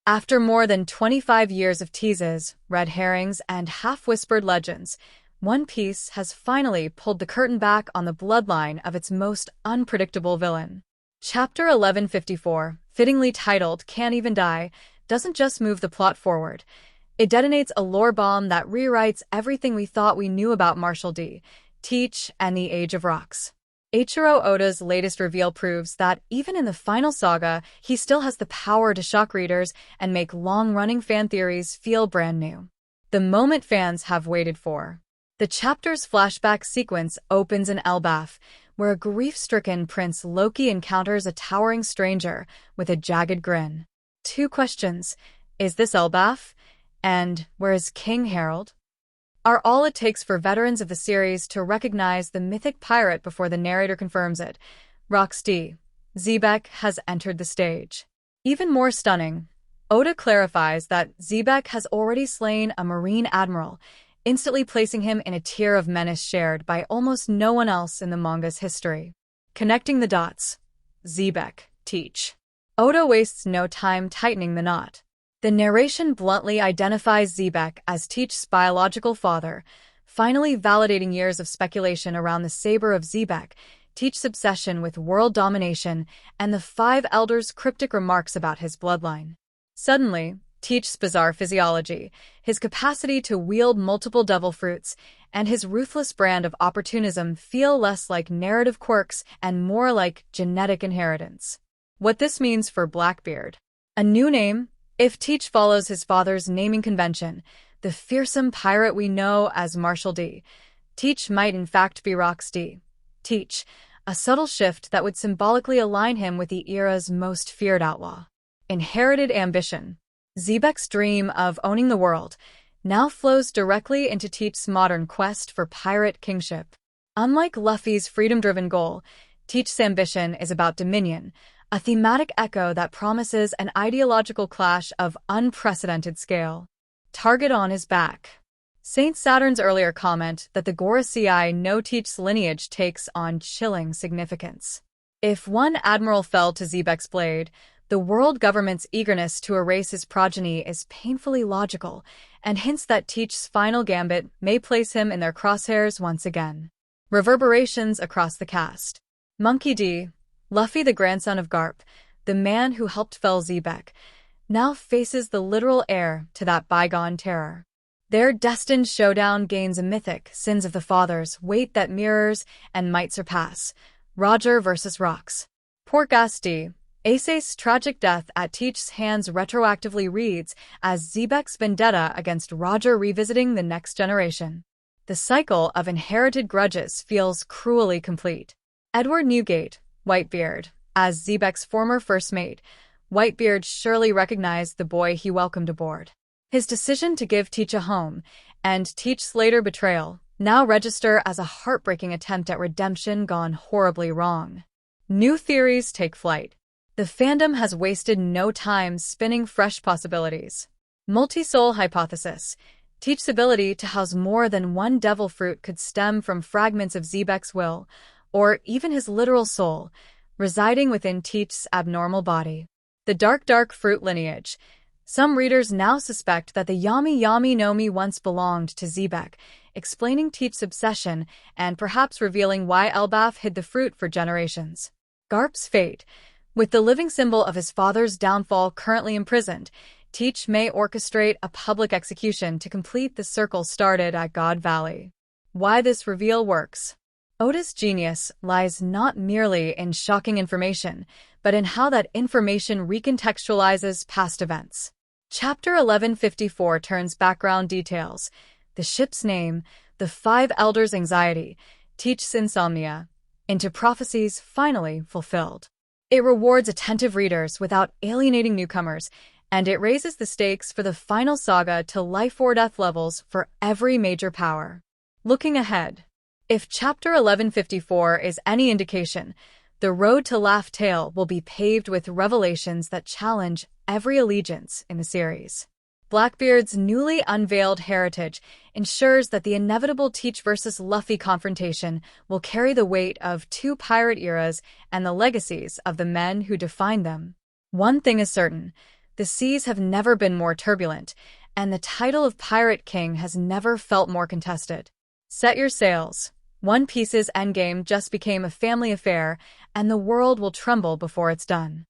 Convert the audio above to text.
After more than 25 years of teases, red herrings, and half-whispered legends, One Piece has finally pulled the curtain back on the bloodline of its most unpredictable villain. Chapter 1154, fittingly titled Can't Even Die, doesn't just move the plot forward. It detonates a lore bomb that rewrites everything we thought we knew about Marshall D, Teach, and the Age of Rox. Eiichiro Oda's latest reveal proves that even in the final saga, he still has the power to shock readers and make long-running fan theories feel brand new. The moment fans have waited for. The chapter's flashback sequence opens in Elbaf, where a grief-stricken Prince Loki encounters a towering stranger with a jagged grin. 2 questions. Is this Elbaf? And where is King Harold? Are all it takes for veterans of the series to recognize the mythic pirate before the narrator confirms it. Rox Zebeck has entered the stage. Even more stunning, Oda clarifies that Zebeck has already slain a Marine admiral, instantly placing him in a tier of menace shared by almost no one else in the manga's history. Connecting the dots. Zebeck, Teach. Oda wastes no time tightening the knot. The narration bluntly identifies Zebeck as Teach's biological father, finally validating years of speculation around the saber of Zebeck, Teach's obsession with world domination, and the 5 elders' cryptic remarks about his bloodline. Suddenly, Teach's bizarre physiology, his capacity to wield multiple devil fruits, and his ruthless brand of opportunism feel less like narrative quirks and more like genetic inheritance. What this means for Blackbeard. A new name. If Teach follows his father's naming convention, the fearsome pirate we know as Marshall D, Teach might in fact be Rox Teach, a subtle shift that would symbolically align him with the era's most feared outlaw. Inherited ambition. Zebeck's dream of owning the world now flows directly into Teach's modern quest for pirate kingship. Unlike Luffy's freedom-driven goal, Teach's ambition is about dominion, a thematic echo that promises an ideological clash of unprecedented scale. Target on his back. Saint Saturn's earlier comment that the Gorosei no Teach's lineage takes on chilling significance. If one admiral fell to Zebeck's blade, the world government's eagerness to erase his progeny is painfully logical, and hints that Teach's final gambit may place him in their crosshairs once again. Reverberations across the cast. Monkey D, Luffy, the grandson of Garp, the man who helped fell Zebeck, now faces the literal heir to that bygone terror. Their destined showdown gains a mythic sins of the fathers weight that mirrors and might surpass. Roger versus Rox. Poor D, Ace's tragic death at Teach's hands retroactively reads as Zebeck's vendetta against Roger revisiting the next generation. The cycle of inherited grudges feels cruelly complete. Edward Newgate, Whitebeard, as Zebeck's former first mate, Whitebeard surely recognized the boy he welcomed aboard. His decision to give Teach a home, and Teach's later betrayal, now register as a heartbreaking attempt at redemption gone horribly wrong. New theories take flight. The fandom has wasted no time spinning fresh possibilities. Multi-soul hypothesis. Teach's ability to house more than one devil fruit could stem from fragments of Zebeck's will, or even his literal soul, residing within Teach's abnormal body. The dark fruit lineage. Some readers now suspect that the Yami no Mi once belonged to Zebeck, explaining Teach's obsession and perhaps revealing why Elbaf hid the fruit for generations. Garp's fate. With the living symbol of his father's downfall currently imprisoned, Teach may orchestrate a public execution to complete the circle started at God Valley. Why this reveal works. Oda's genius lies not merely in shocking information, but in how that information recontextualizes past events. Chapter 1154 turns background details, the ship's name, the 5 elders' anxiety, Teach's insomnia, into prophecies finally fulfilled. It rewards attentive readers without alienating newcomers, and it raises the stakes for the final saga to life or death levels for every major power. Looking ahead. If Chapter 1154 is any indication, the road to Laugh Tale will be paved with revelations that challenge every allegiance in the series. Blackbeard's newly unveiled heritage ensures that the inevitable Teach versus Luffy confrontation will carry the weight of 2 pirate eras and the legacies of the men who defined them. One thing is certain, The seas have never been more turbulent, and the title of Pirate King has never felt more contested. Set your sails. One Piece's endgame just became a family affair, and the world will tremble before it's done.